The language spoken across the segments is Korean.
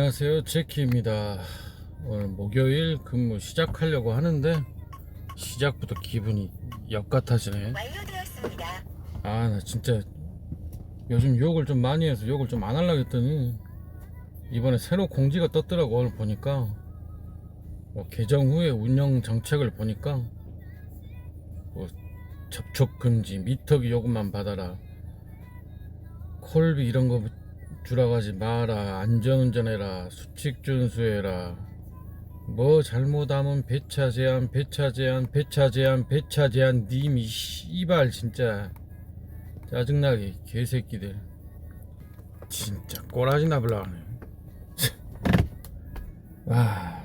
안녕하세요, 제키입니다. 오늘 목요일 근무 시작하려고 하는데 시작부터 기분이 역같아지네. 완료되었습니다. 나 진짜 요즘 욕을 좀 많이 해서 욕을 좀 안 하려고 했더니 이번에 새로 공지가 떴더라고. 오늘 보니까 개정 후에 운영 정책을 보니까 접촉 금지, 미터기 요금만 받아라, 콜비 이런 거 줄어가지 마라, 안전운전해라, 수칙 준수해라, 뭐 잘못하면 배차 제한, 님이 씨발 진짜 짜증나게 개새끼들 진짜 꼬라지 나불라하네.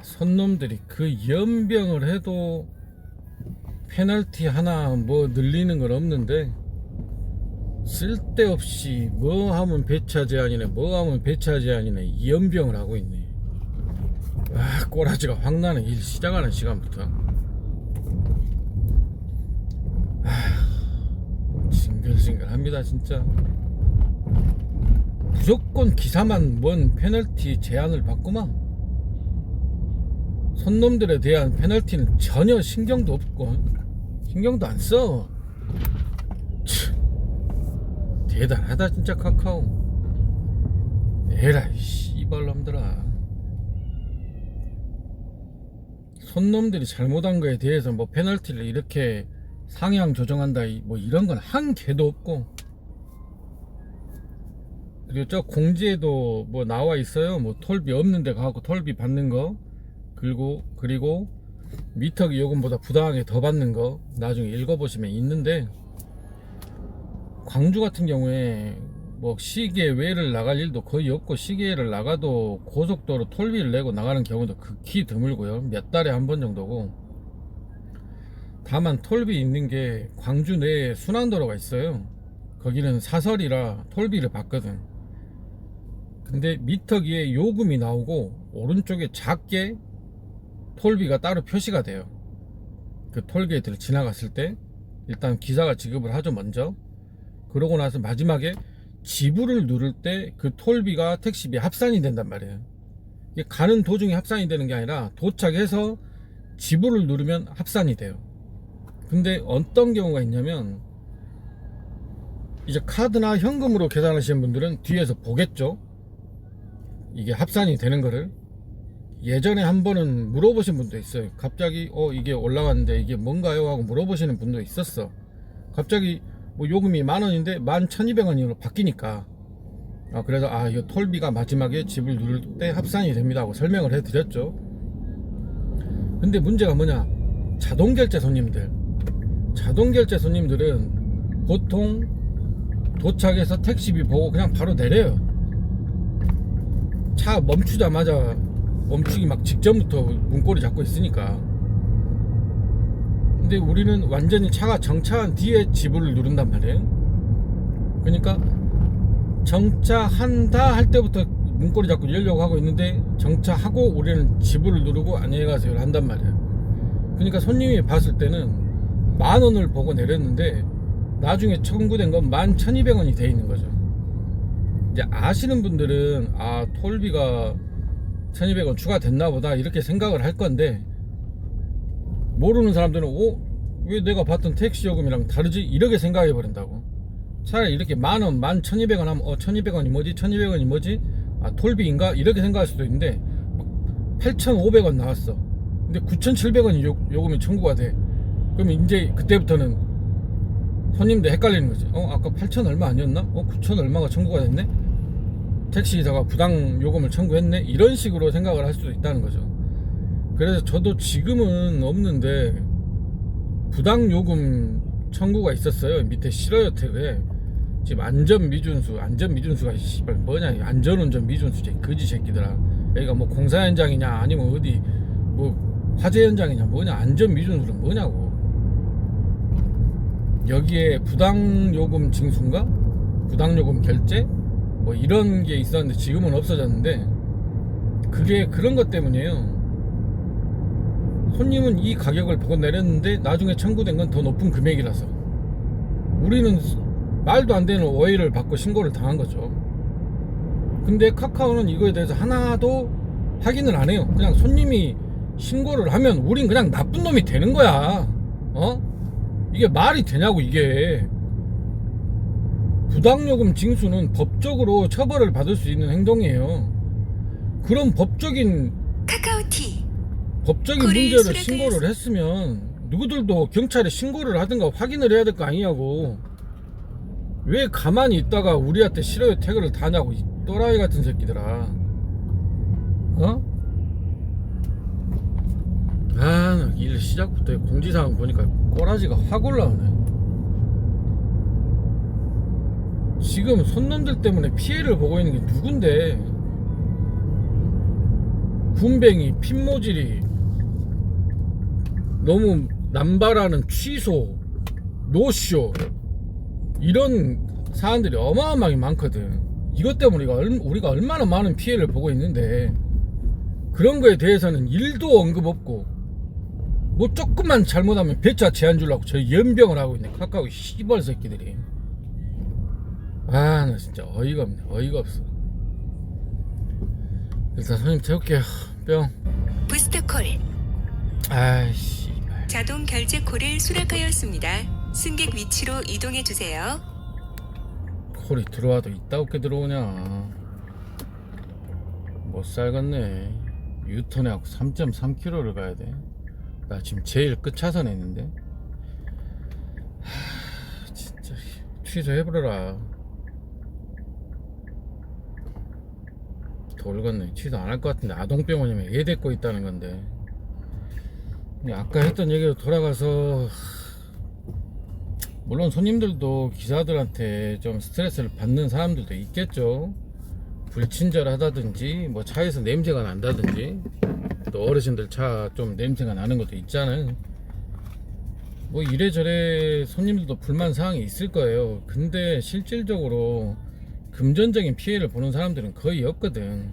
손놈들이 그 연병을 해도 페널티 하나 뭐 늘리는 건 없는데 쓸데없이 뭐 하면 배차 제한이네, 뭐 하면 배차 제한이네, 이 연병을 하고 있네. 꼬라지가 확 나네, 일 시작하는 시간부터. 징글징글합니다 진짜. 무조건 기사만 뭔 페널티 제한을 받구만. 손놈들에 대한 페널티는 전혀 신경도 없고 신경도 안 써. 대단하다 진짜 카카오. 에라이 씨발놈들아. 손놈들이 잘못한 거에 대해서 뭐 페널티를 이렇게 상향 조정한다 뭐 이런 건 한 개도 없고, 그리고 저 공지에도 뭐 나와 있어요. 뭐 톨비 없는 데 가고 톨비 받는 거, 그리고 미터기 요금보다 부당하게 더 받는 거 나중에 읽어보시면 있는데, 광주 같은 경우에 뭐 시계 외를 나갈 일도 거의 없고, 시계를 나가도 고속도로 톨비를 내고 나가는 경우도 극히 드물고요. 몇 달에 한 번 정도고. 다만 톨비 있는 게 광주 내에 순환도로가 있어요. 거기는 사설이라 톨비를 받거든. 근데 미터기에 요금이 나오고 오른쪽에 작게 톨비가 따로 표시가 돼요. 그 톨게이트를 지나갔을 때 일단 기사가 지급을 하죠 먼저. 그러고 나서 마지막에 지불을 누를 때 그 톨비가 택시비에 합산이 된단 말이에요. 이게 가는 도중에 합산이 되는 게 아니라 도착해서 지불을 누르면 합산이 돼요. 근데 어떤 경우가 있냐면, 이제 카드나 현금으로 계산하시는 분들은 뒤에서 보겠죠, 이게 합산이 되는 거를. 예전에 한 번은 물어보신 분도 있어요. 갑자기 이게 올라갔는데 이게 뭔가요 하고 물어보시는 분도 있었어. 갑자기 뭐 요금이 10,000원인데 11,200원으로 바뀌니까 그래서 이 톨비가 마지막에 지불 누를 때 합산이 됩니다 하고 설명을 해드렸죠. 근데 문제가 뭐냐, 자동결제 손님들은 보통 도착해서 택시비 보고 그냥 바로 내려요. 차 멈추자마자, 멈추기 막 직전부터 문고리 잡고 있으니까. 근데 우리는 완전히 차가 정차한 뒤에 지불을 누른단 말이에요. 그러니까 정차한다 할 때부터 문고리 잡고 열려고 하고 있는데, 정차하고 우리는 지불을 누르고 안녕히 가세요를 한단 말이에요. 그러니까 손님이 봤을 때는 10,000원을 보고 내렸는데 나중에 청구된 건 11,200원이 돼 있는 거죠. 이제 아시는 분들은 톨비가 1,200원 추가됐나 보다 이렇게 생각을 할 건데, 모르는 사람들은 왜 내가 봤던 택시 요금이랑 다르지 이렇게 생각해 버린다고. 차라리 이렇게 10,000원, 11,200원 하면 1,200원이 뭐지, 1,200원이 뭐지, 톨비인가 이렇게 생각할 수도 있는데 8,500원 나왔어. 근데 9,700원이 요금이 청구가 돼. 그럼 이제 그때부터는 손님들 헷갈리는 거지. 아까 8,000 얼마 아니었나? 9,000 얼마가 청구가 됐네? 택시기사가 부당 요금을 청구했네? 이런 식으로 생각을 할 수도 있다는 거죠. 그래서 저도 지금은 없는데 부당 요금 청구가 있었어요. 밑에 실어요 태그에. 지금 안전미준수가 씨발 뭐냐, 안전운전 미준수지 거지 새끼들아. 여기가 뭐 공사 현장이냐 아니면 어디 뭐 화재 현장이냐 뭐냐, 안전미준수는 뭐냐고. 여기에 부당요금 징수인가 부당요금 결제 뭐 이런 게 있었는데 지금은 없어졌는데, 그게 그런 것 때문이에요. 손님은 이 가격을 보고 내렸는데 나중에 청구된 건 더 높은 금액이라서 우리는 말도 안 되는 오해를 받고 신고를 당한 거죠. 근데 카카오는 이거에 대해서 하나도 확인을 안 해요. 그냥 손님이 신고를 하면 우린 그냥 나쁜 놈이 되는 거야. 이게 말이 되냐고. 이게 부당요금 징수는 법적으로 처벌을 받을 수 있는 행동이에요. 그런 법적인 카카오티 문제를 신고를 했으면 누구들도 경찰에 신고를 하든가 확인을 해야 될 거 아니냐고. 왜 가만히 있다가 우리한테 싫어요 태그를 다냐고, 이 또라이 같은 새끼들아. 일 시작부터 공지사항 보니까 꼬라지가 확 올라오네. 지금 손놈들 때문에 피해를 보고 있는 게 누군데? 군뱅이, 핀모질이, 너무 남발하는 취소, 노쇼, 이런 사안들이 어마어마하게 많거든. 이것 때문에 우리가 얼마나 많은 피해를 보고 있는데, 그런 거에 대해서는 일도 언급 없고, 뭐 조금만 잘못하면 배차 제한 주려고 저 연병을 하고 있네, 카카오 씨벌 새끼들이. 나 진짜 어이가 없네. 어이가 없어. 일단 손님 태울게요. 뿅. 부스터콜 아이씨. 자동 결제 콜을 수락하였습니다. 승객 위치로 이동해 주세요. 콜이 들어와도 이따 없게 들어오냐. 못 살겠네. 유턴해갖고 3.3km를 가야 돼. 나 지금 제일 끝 차선에 있는데. 진짜 취소해버려라. 돌겠네. 취소 안 할 것 같은데 아동병원이면 애 데리고 있다는 건데. 아까 했던 얘기로 돌아가서, 물론 손님들도 기사들한테 좀 스트레스를 받는 사람들도 있겠죠. 불친절하다든지 뭐 차에서 냄새가 난다든지, 또 어르신들 차 좀 냄새가 나는 것도 있잖아요. 뭐 이래저래 손님들도 불만사항이 있을 거예요. 근데 실질적으로 금전적인 피해를 보는 사람들은 거의 없거든.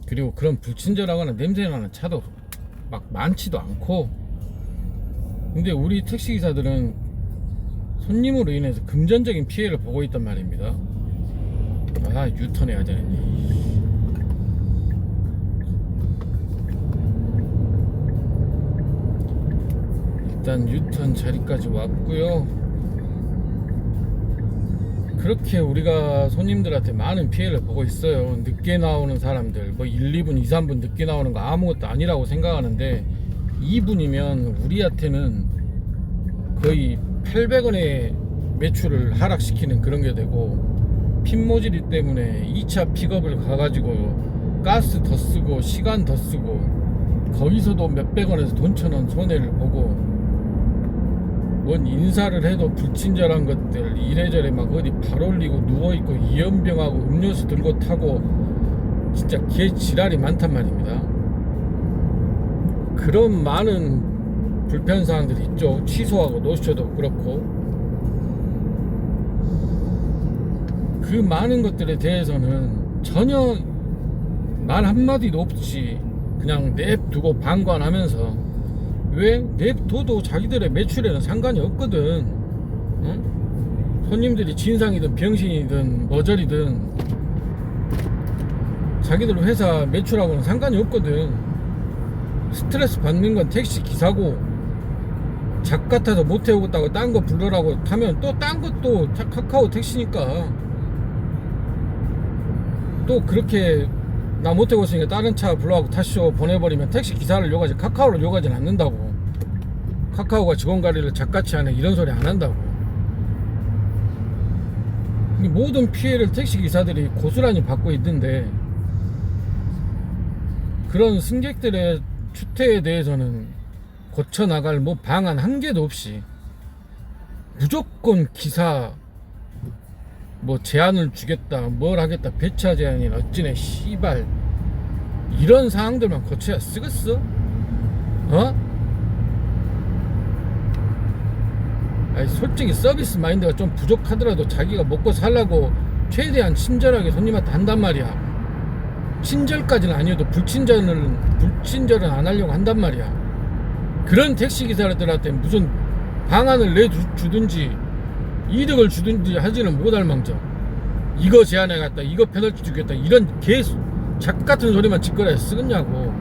그리고 그런 불친절하거나 냄새나는 차도 막 많지도 않고. 근데 우리 택시기사들은 손님으로 인해서 금전적인 피해를 보고 있단 말입니다. 유턴해야 되네. 일단 유턴 자리까지 왔고요. 그렇게 우리가 손님들한테 많은 피해를 보고 있어요. 늦게 나오는 사람들, 뭐 1, 2분, 2, 3분 늦게 나오는 거 아무것도 아니라고 생각하는데, 2분이면 우리한테는 거의 800원의 매출을 하락시키는 그런 게 되고, 핀모질이 때문에 2차 픽업을 가가지고 가스 더 쓰고 시간 더 쓰고, 거기서도 몇백 원에서 돈 1,000원 손해를 보고, 뭔 인사를 해도 불친절한 것들 이래저래 막 어디 발 올리고 누워있고 이연병하고 음료수 들고 타고, 진짜 개 지랄이 많단 말입니다. 그런 많은 불편사항들이 있죠. 취소하고 노쇼도 그렇고. 그 많은 것들에 대해서는 전혀 말 한마디도 없이 그냥 냅두고 방관하면서, 왜? 냅둬도 자기들의 매출에는 상관이 없거든. 손님들이 진상이든 병신이든 머저리든 자기들 회사 매출하고는 상관이 없거든. 스트레스 받는 건 택시 기사고, 작 같아서 못 태우겠다고 딴 거 불러라고 타면 또 딴 것도 카카오 택시니까 또 그렇게 나 못 태우고 있으니까 다른 차 불러가고 타시오 보내버리면 택시 기사를 욕하지 카카오를 욕하진 않는다고. 카카오가 직원 관리를 작같이 하네 이런 소리 안 한다고. 모든 피해를 택시 기사들이 고스란히 받고 있는데, 그런 승객들의 추태에 대해서는 고쳐나갈 뭐 방안 한 개도 없이 무조건 기사 뭐 제한을 주겠다, 뭘 하겠다, 배차 제한이 어찌네 씨발, 이런 사항들만 고쳐야 쓰겠어? 아니, 솔직히 서비스 마인드가 좀 부족하더라도 자기가 먹고 살라고 최대한 친절하게 손님한테 한단 말이야. 친절까지는 아니어도 불친절은 안 하려고 한단 말이야. 그런 택시기사들한테 무슨 방안을 내주든지 이득을 주든지 하지는 못할 망정. 이거 제안해갔다, 이거 페널티 주겠다, 이런 작 같은 소리만 짓거려 쓰겠냐고.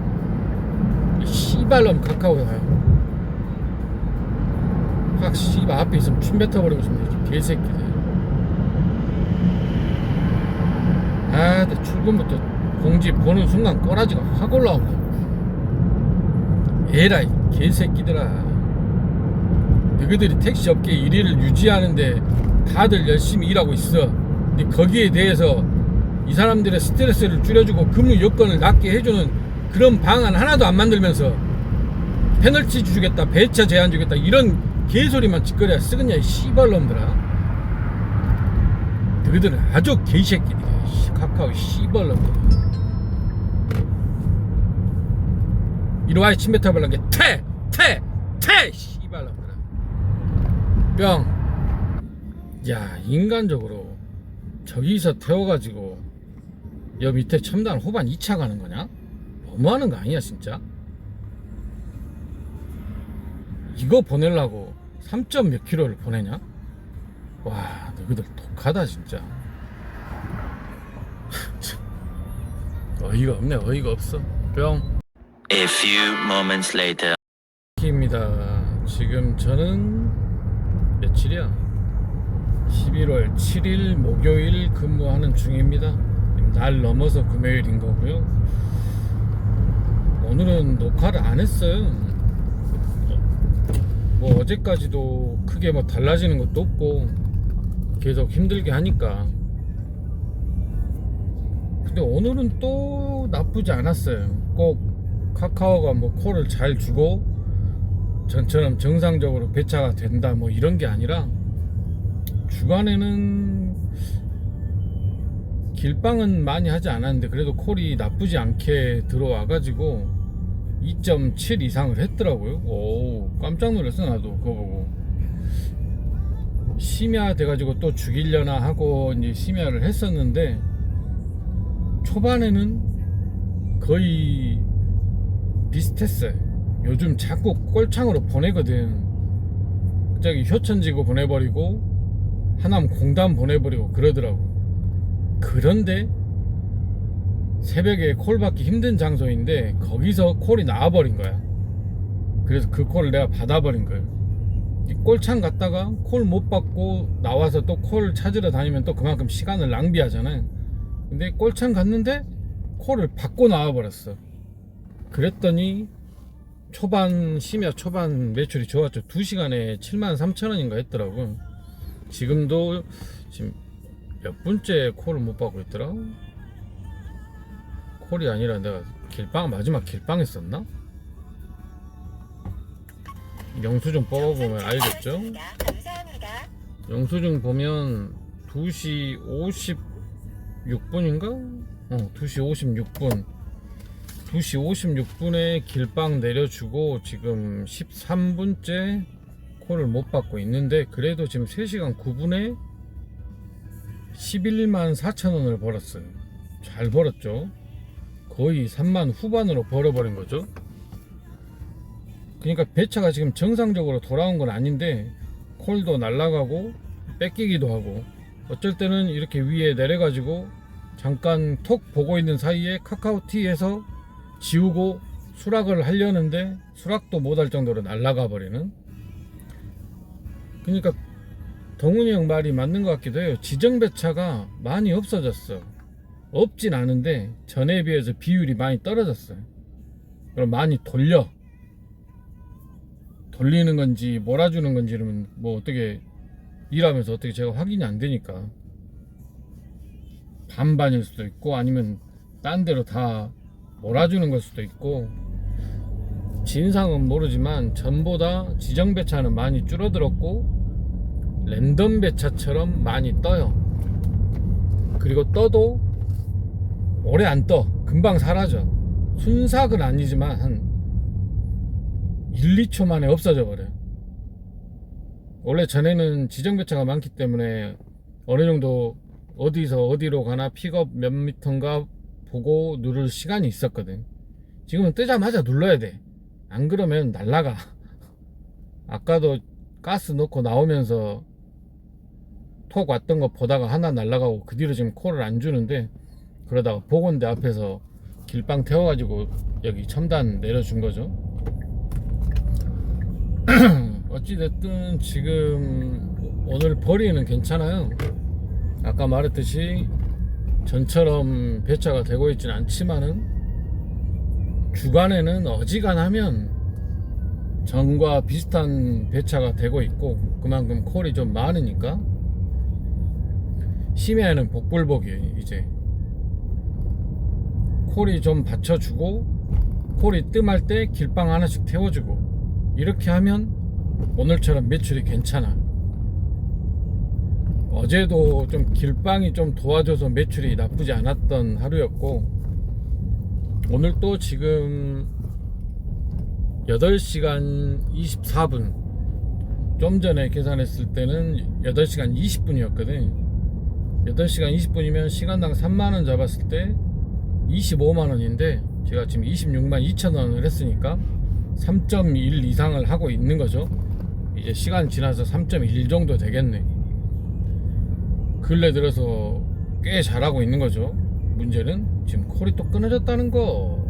씨발놈 카카오야. 확 씨발 앞에 있으면 침 뱉어버리고 싶네 개새끼들. 아, 나 출근부터 공지 보는 순간 꼬라지가 확 올라오네. 에라이 개새끼들아. 너희들이 택시업계 1위를 유지하는데 다들 열심히 일하고 있어. 근데 거기에 대해서 이 사람들의 스트레스를 줄여주고 근무 여건을 낮게 해주는 그런 방안 하나도 안 만들면서 페널티 주겠다, 배차 제한 주겠다, 이런 개소리만 짓거려야 쓰겠냐 이 씨발놈들아. 너희들은 아주 개새끼들이야. 카카오 씨발놈들. 이리와 침 뱉어버린 게 퇴 씨발놈들아. 뿅. 야, 인간적으로 저기서 태워가지고 여 밑에 첨단 호반 2차 가는 거냐? 너무하는 거 아니야 진짜? 이거 보내려고 3점 몇 킬로를 보내냐? 와, 너희들 독하다 진짜. 어이가 없네. 어이가 없어. 뿅. A few moments later. 입니다. 지금 저는 며칠이야? 11월 7일 목요일 근무하는 중입니다. 날 넘어서 금요일인 거고요. 오늘은 녹화를 안 했어요. 뭐 어제까지도 크게 뭐 달라지는 것도 없고 계속 힘들게 하니까. 근데 오늘은 또 나쁘지 않았어요. 꼭 카카오가 뭐 콜을 잘 주고 전처럼 정상적으로 배차가 된다 뭐 이런 게 아니라, 주간에는 길빵은 많이 하지 않았는데 그래도 콜이 나쁘지 않게 들어와 가지고 2.7 이상을 했더라고요. 오, 깜짝 놀랐어. 나도 그거 보고 심야 돼가지고 또 죽이려나 하고 이제 심야를 했었는데, 초반에는 거의 비슷했어요. 요즘 자꾸 꼴창으로 보내거든. 갑자기 효천지구 보내버리고 하남 공단 보내버리고 그러더라고. 그런데 새벽에 콜 받기 힘든 장소인데 거기서 콜이 나와버린 거야. 그래서 그 콜을 내가 받아버린 거예요. 이 꼴창 갔다가 콜 못 받고 나와서 또 콜 찾으러 다니면 또 그만큼 시간을 낭비하잖아요. 근데 꼴창 갔는데 콜을 받고 나와버렸어. 그랬더니 심야 초반 매출이 좋았죠. 2시간에 73,000원인가 했더라고. 지금도 지금 몇 분째 콜을 못 받고 있더라. 콜이 아니라 내가 마지막 길빵 했었나? 영수증 뽑아보면 알겠죠? 영수증 보면 2시 56분인가? 2시 56분 2시 56분에 길빵 내려주고 지금 13분째 콜을 못 받고 있는데, 그래도 지금 3시간 9분에 11만 4천원을 벌었어요. 잘 벌었죠. 거의 3만 후반으로 벌어버린 거죠. 그러니까 배차가 지금 정상적으로 돌아온 건 아닌데 콜도 날아가고 뺏기기도 하고, 어쩔 때는 이렇게 위에 내려가지고 잠깐 톡 보고 있는 사이에 카카오티에서 지우고 수락을 하려는데 수락도 못할 정도로 날아가 버리는. 그러니까 동훈이 형 말이 맞는 것 같기도 해요. 지정 배차가 많이 없어졌어. 없진 않은데 전에 비해서 비율이 많이 떨어졌어요. 그럼 많이 돌리는 건지 몰아주는 건지 이러면 뭐 어떻게 일하면서 어떻게 제가 확인이 안 되니까 반반일 수도 있고 아니면 딴 데로 다 몰아주는 걸 수도 있고, 진상은 모르지만 전보다 지정 배차는 많이 줄어들었고 랜덤 배차처럼 많이 떠요. 그리고 떠도 오래 안 떠. 금방 사라져. 순삭은 아니지만 한 1, 2초 만에 없어져 버려요. 원래 전에는 지정 배차가 많기 때문에 어느 정도 어디서 어디로 가나 픽업 몇 미터인가 보고 누를 시간이 있었거든. 지금은 뜨자마자 눌러야 돼. 안 그러면 날라가. 아까도 가스 넣고 나오면서 톡 왔던 거 보다가 하나 날라가고 그 뒤로 지금 콜을 안 주는데, 그러다가 보건대 앞에서 길빵 태워가지고 여기 첨단 내려준 거죠. 어찌됐든 지금 오늘 벌이는 괜찮아요. 아까 말했듯이 전처럼 배차가 되고 있지는 않지만은 주간에는 어지간하면 전과 비슷한 배차가 되고 있고, 그만큼 콜이 좀 많으니까 심야에는 복불복이에요. 이제 콜이 좀 받쳐주고 콜이 뜸할 때 길빵 하나씩 태워주고, 이렇게 하면 오늘처럼 매출이 괜찮아. 어제도 좀 길빵이 좀 도와줘서 매출이 나쁘지 않았던 하루였고, 오늘 또 지금 8시간 24분, 좀 전에 계산했을 때는 8시간 20분이었거든. 8시간 20분이면 시간당 3만원 잡았을 때 25만원인데, 제가 지금 26만 2천원을 했으니까 3.1 이상을 하고 있는 거죠. 이제 시간 지나서 3.1 정도 되겠네. 근래 들어서 꽤 잘하고 있는 거죠. 문제는 지금 콜이 또 끊어졌다는 거.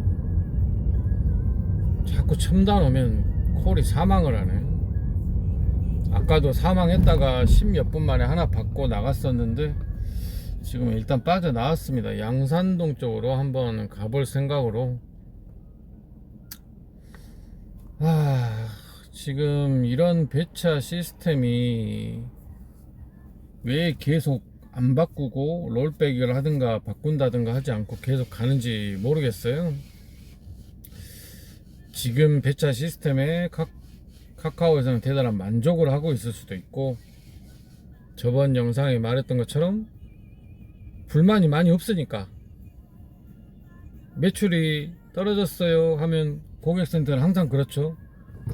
자꾸 첨단 오면 콜이 사망을 하네. 아까도 사망했다가 10몇 분 만에 하나 받고 나갔었는데, 지금 일단 빠져나왔습니다. 양산동 쪽으로 한번 가볼 생각으로. 지금 이런 배차 시스템이 왜 계속 안 바꾸고 롤백을 하든가 바꾼다든가 하지 않고 계속 가는지 모르겠어요. 지금 배차 시스템에 카카오에서는 대단한 만족을 하고 있을 수도 있고, 저번 영상에 말했던 것처럼 불만이 많이 없으니까, 매출이 떨어졌어요 하면 고객센터는 항상 그렇죠.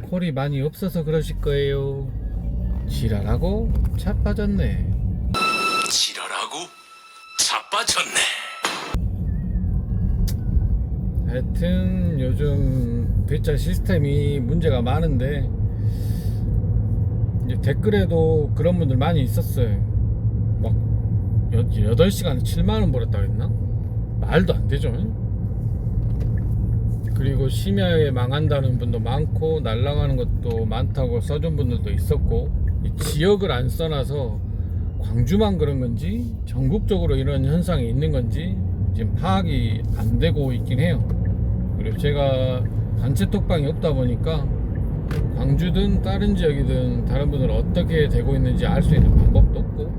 콜이 많이 없어서 그러실 거예요. 지랄하고 자빠졌네. 지랄하고 자빠졌네. 하여튼 요즘 배차 시스템이 문제가 많은데, 이제 댓글에도 그런 분들 많이 있었어요. 막 8시간에 7만원 벌었다고 했나? 말도 안 되죠. 그리고 심야에 망한다는 분도 많고 날아가는 것도 많다고 써준 분들도 있었고, 이 지역을 안 써놔서 광주만 그런 건지 전국적으로 이런 현상이 있는 건지 지금 파악이 안 되고 있긴 해요. 그리고 제가 단체 톡방이 없다 보니까 광주든 다른 지역이든 다른 분들은 어떻게 되고 있는지 알 수 있는 방법도 없고,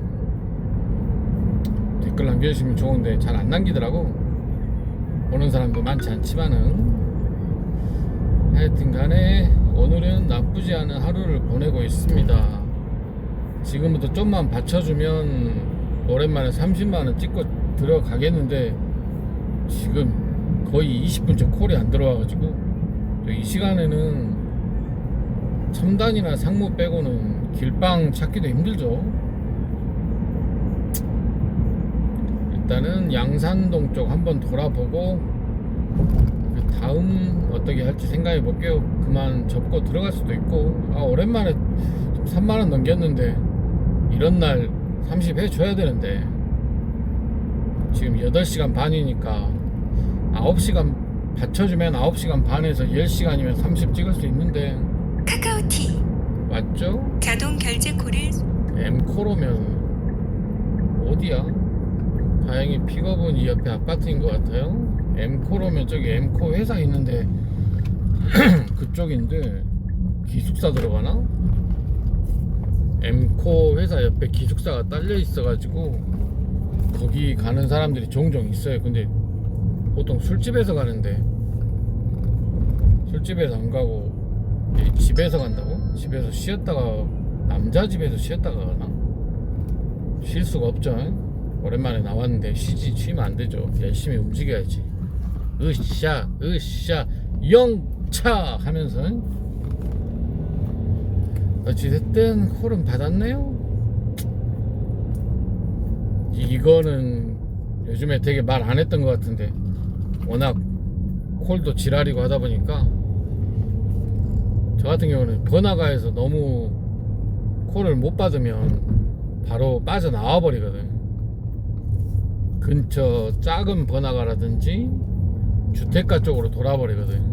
댓글 남겨주시면 좋은데 잘 안 남기더라고. 보는 사람도 많지 않지만은. 하여튼 간에 오늘은 나쁘지 않은 하루를 보내고 있습니다. 지금부터 좀만 받쳐주면 오랜만에 30만원 찍고 들어가겠는데, 지금 거의 20분째 콜이 안 들어와가지고 이 시간에는 첨단이나 상무 빼고는 길빵 찾기도 힘들죠. 일단은 양산동 쪽 한번 돌아보고 그 다음 어떻게 할지 생각해 볼게요. 그만 접고 들어갈 수도 있고, 오랜만에 3만원 넘겼는데 이런 날 30 해줘야 되는데, 지금 8시간 반이니까 9시간 받쳐주면 9시간 반에서 10시간이면 30 찍을 수 있는데. 카카오티 맞죠? 자동 결제 콜을 M코로면 어디야? 다행히 픽업은 이 옆에 아파트인 것 같아요. M코로면 저기 M코 회사 있는데 그쪽인데 기숙사 들어가나? M코 회사 옆에 기숙사가 딸려 있어가지고 거기 가는 사람들이 종종 있어요. 근데 보통 술집에서 가는데 술집에서 안 가고 집에서 간다고? 집에서 쉬었다가 남자 집에서 쉬었다가 가나? 쉴 수가 없죠. 오랜만에 나왔는데 쉬면 안 되죠. 열심히 움직여야지. 으쌰 영차 하면서. 어찌됐든 콜은 받았네요. 이거는 요즘에 되게 말 안 했던 것 같은데, 워낙 콜도 지랄이고 하다 보니까 저 같은 경우는 번화가에서 너무 콜을 못 받으면 바로 빠져나와 버리거든. 근처 작은 번화가라든지 주택가 쪽으로 돌아버리거든.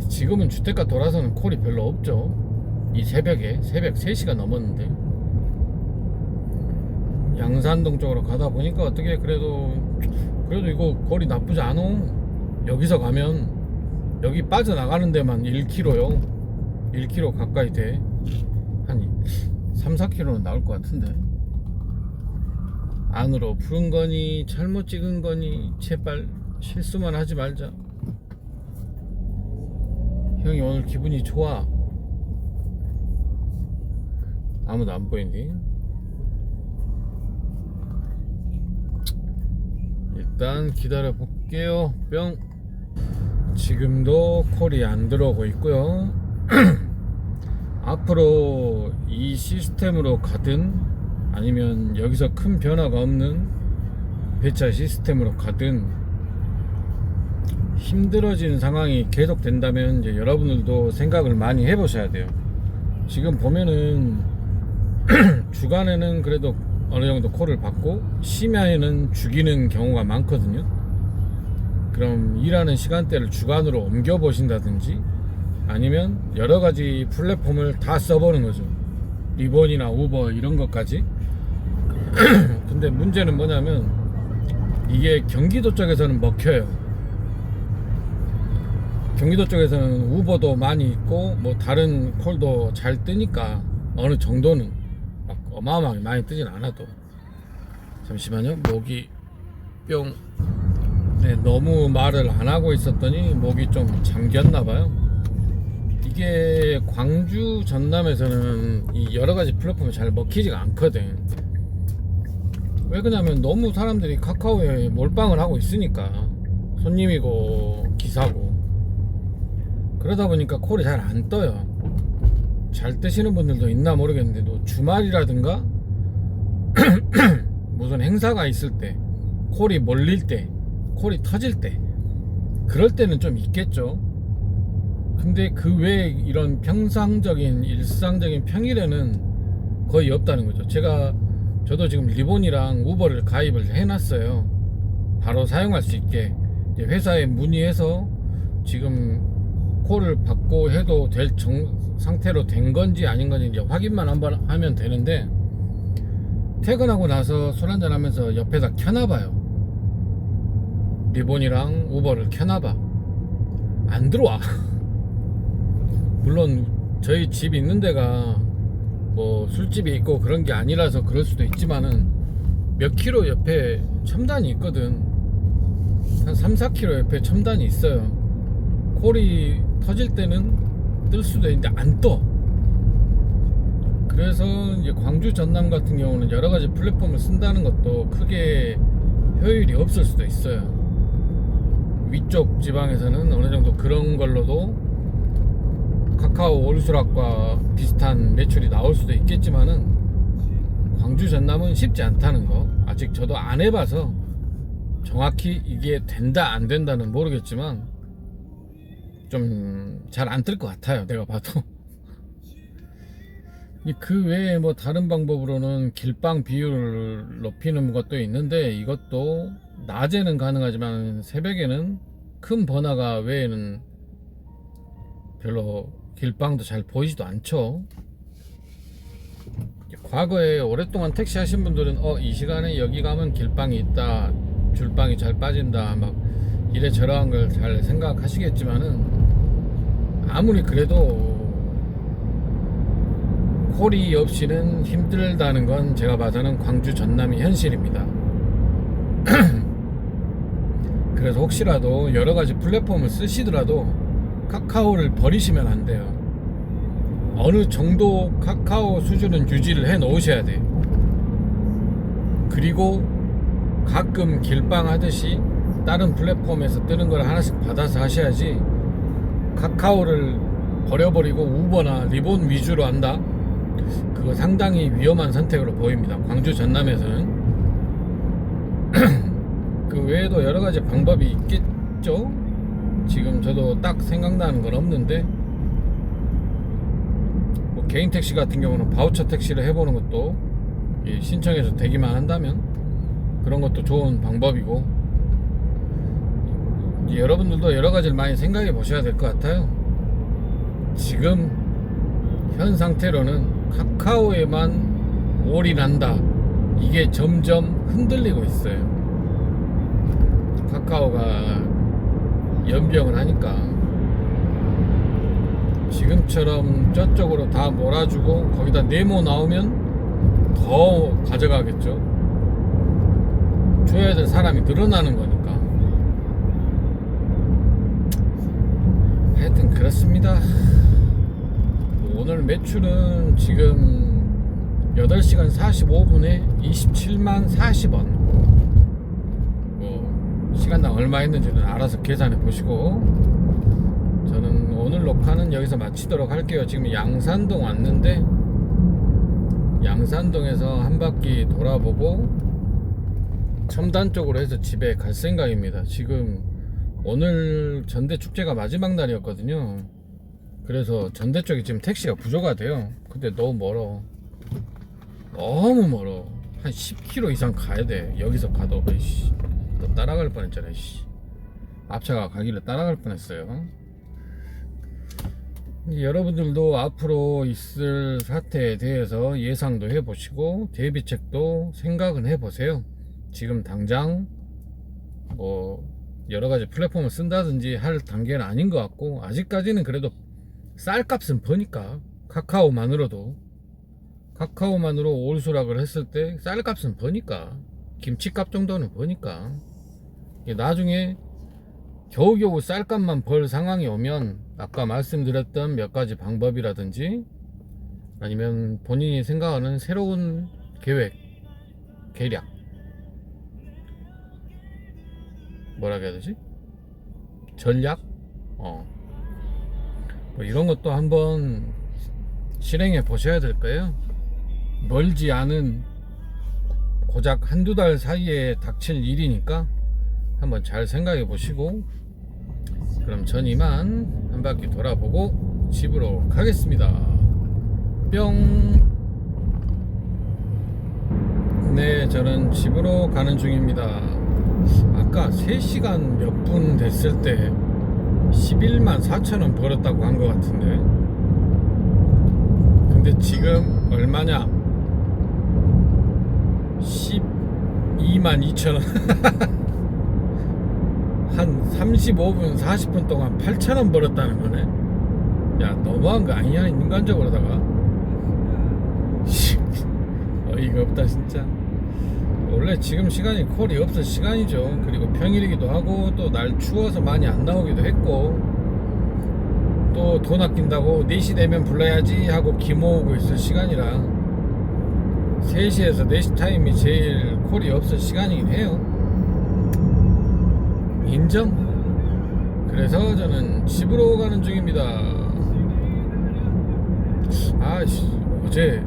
지금은 주택가 돌아서는 콜이 별로 없죠. 이 새벽에 새벽 3시가 넘었는데 양산동 쪽으로 가다 보니까 어떻게 그래도 이거 거리 나쁘지 않아. 여기서 가면 여기 빠져나가는 데만 1km요 1km 가까이 돼. 한 3, 4km는 나올 것 같은데. 안으로 푸른 거니 잘못 찍은 거니 제발 실수만 하지 말자. 형이 오늘 기분이 좋아. 아무도 안 보이니? 일단 기다려 볼게요. 뿅. 지금도 콜이 안 들어오고 있고요. 앞으로 이 시스템으로 가든 아니면 여기서 큰 변화가 없는 배차 시스템으로 가든 힘들어지는 상황이 계속된다면 이제 여러분들도 생각을 많이 해보셔야 돼요. 지금 보면은 주간에는 그래도 어느 정도 콜을 받고 심야에는 죽이는 경우가 많거든요. 그럼 일하는 시간대를 주간으로 옮겨 보신다든지 아니면 여러 가지 플랫폼을 다 써보는 거죠. 리본이나 우버 이런 것까지. 근데 문제는 뭐냐면 이게 경기도 쪽에서는 먹혀요. 경기도 쪽에서는 우버도 많이 있고 뭐 다른 콜도 잘 뜨니까 어느 정도는 막 어마어마하게 많이 뜨진 않아도. 잠시만요. 목이 뿅. 네, 너무 말을 안 하고 있었더니 목이 좀 잠겼나봐요. 이게 광주 전남에서는 이 여러 가지 플랫폼이 잘 먹히지가 않거든. 왜 그러냐면 너무 사람들이 카카오에 몰빵을 하고 있으니까. 손님이고 기사고. 그러다 보니까 콜이 잘 안 떠요. 잘 뜨시는 분들도 있나 모르겠는데 또 주말이라든가 무슨 행사가 있을 때, 콜이 몰릴 때, 콜이 터질 때, 그럴 때는 좀 있겠죠. 근데 그 외에 이런 평상적인 일상적인 평일에는 거의 없다는 거죠. 저도 지금 리본이랑 우버를 가입을 해놨어요. 바로 사용할 수 있게. 이제 회사에 문의해서 지금 콜을 받고 해도 될 상태로 된 건지 아닌 건지 이제 확인만 한번 하면 되는데, 퇴근하고 나서 술 한잔 하면서 옆에다 켜놔봐요. 리본이랑 우버를 켜놔봐. 안 들어와. 물론 저희 집 있는 데가 뭐 술집이 있고 그런 게 아니라서 그럴 수도 있지만은 몇 킬로 옆에 첨단이 있거든. 한 3, 4킬로 옆에 첨단이 있어요. 콜이 터질 때는 뜰 수도 있는데 안 떠. 그래서 이제 광주 전남 같은 경우는 여러 가지 플랫폼을 쓴다는 것도 크게 효율이 없을 수도 있어요. 위쪽 지방에서는 어느 정도 그런 걸로도 카카오 올수락과 비슷한 매출이 나올 수도 있겠지만은 광주 전남은 쉽지 않다는 거. 아직 저도 안 해봐서 정확히 이게 된다 안 된다는 모르겠지만 좀 잘 안 뜰 것 같아요. 내가 봐도. 그 외에 뭐 다른 방법으로는 길방 비율을 높이는 것도 있는데 이것도 낮에는 가능하지만 새벽에는 큰 번화가 외에는 별로 길방도 잘 보이지도 않죠. 과거에 오랫동안 택시 하신 분들은 이 시간에 여기 가면 길방이 있다, 줄방이 잘 빠진다, 막 이래저래한 걸 잘 생각하시겠지만은 아무리 그래도 콜이 없이는 힘들다는 건 제가 봐서는 광주 전남이 현실입니다. 그래서 혹시라도 여러 가지 플랫폼을 쓰시더라도 카카오를 버리시면 안 돼요. 어느 정도 카카오 수준은 유지를 해 놓으셔야 돼요. 그리고 가끔 길방 하듯이 다른 플랫폼에서 뜨는 걸 하나씩 받아서 하셔야지, 카카오를 버려버리고 우버나 리본 위주로 한다? 그거 상당히 위험한 선택으로 보입니다. 광주 전남에서는. 그 외에도 여러 가지 방법이 있겠죠? 지금 저도 딱 생각나는 건 없는데, 뭐 개인 택시 같은 경우는 바우처 택시를 해보는 것도 신청해서 되기만 한다면 그런 것도 좋은 방법이고, 여러분들도 여러 가지를 많이 생각해 보셔야 될 것 같아요. 지금 현 상태로는 카카오에만 올인한다, 이게 점점 흔들리고 있어요. 카카오가 연병을 하니까 지금처럼 저쪽으로 다 몰아주고 거기다 네모 나오면 더 가져가겠죠. 줘야 될 사람이 늘어나는 거니까. 하여튼 그렇습니다. 오늘 매출은 지금 8시간 45분에 27만 40원. 시간당 얼마 했는지는 알아서 계산해 보시고, 저는 오늘 녹화는 여기서 마치도록 할게요. 지금 양산동 왔는데 양산동에서 한 바퀴 돌아보고 첨단 쪽으로 해서 집에 갈 생각입니다. 지금 오늘 전대 축제가 마지막 날이었거든요. 그래서 전대 쪽에 지금 택시가 부족하대요. 근데 너무 멀어. 너무 멀어. 한 10km 이상 가야 돼. 여기서 가도. 이씨, 너 따라갈 뻔했잖아. 이씨. 앞차가 가길래 따라갈 뻔했어요. 여러분들도 앞으로 있을 사태에 대해서 예상도 해보시고 대비책도 생각은 해보세요. 지금 당장 뭐 여러가지 플랫폼을 쓴다든지 할 단계는 아닌 것 같고, 아직까지는 그래도 쌀값은 버니까, 카카오만으로 올수락을 했을 때 쌀값은 버니까, 김치값 정도는 버니까, 나중에 겨우겨우 쌀값만 벌 상황이 오면 아까 말씀드렸던 몇 가지 방법이라든지 아니면 본인이 생각하는 새로운 계획, 계략, 뭐라 해야 되지? 전략? 뭐 이런 것도 한번 실행해 보셔야 될 거예요. 멀지 않은 고작 한두 달 사이에 닥칠 일이니까 한번 잘 생각해 보시고, 그럼 전 이만 한 바퀴 돌아보고 집으로 가겠습니다. 뿅. 네, 저는 집으로 가는 중입니다. 아까 3시간 몇 분 됐을 때 11만 4천원 벌었다고 한 것 같은데, 근데 지금 얼마냐? 12만 2천원. 한 35분 40분 동안 8천원 벌었다는 거네. 야, 너무한 거 아니냐, 인간적으로다가. 어이가 없다 진짜. 원래 지금 시간이 콜이 없을 시간이죠. 그리고 평일이기도 하고 또 날 추워서 많이 안 나오기도 했고, 또 돈 아낀다고 4시 되면 불러야지 하고 기 모으고 있을 시간이라 3시에서 4시 타임이 제일 콜이 없을 시간이긴 해요. 인정? 그래서 저는 집으로 가는 중입니다. 아씨, 어제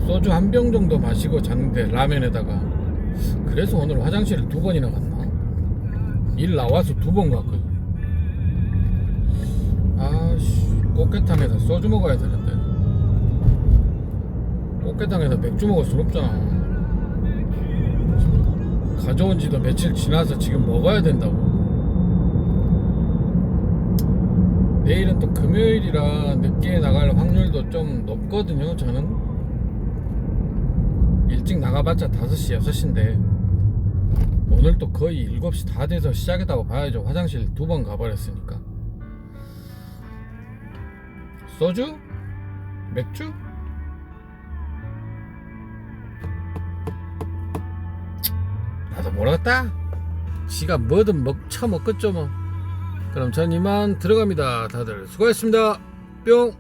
소주 한 병 정도 마시고 잤는데, 라면에다가. 그래서 오늘 화장실을 2번이나 갔나? 일 나와서 2번 갔거든. 아씨, 꽃게탕에다 소주 먹어야 되는데 꽃게탕에다 맥주 먹을 순 없잖아. 가져온 지도 며칠 지나서 지금 먹어야 된다고. 내일은 또 금요일이라 늦게 나갈 확률도 좀 높거든요. 저는 일찍 나가봤자 5시 6시인데 오늘 또 거의 7시 다 돼서 시작했다고 봐야죠. 화장실 2번 가버렸으니까. 소주? 맥주? 나도 모르겠다. 지가 뭐든 처먹겠죠 뭐. 그럼 전 이만 들어갑니다. 다들 수고하셨습니다. 뿅.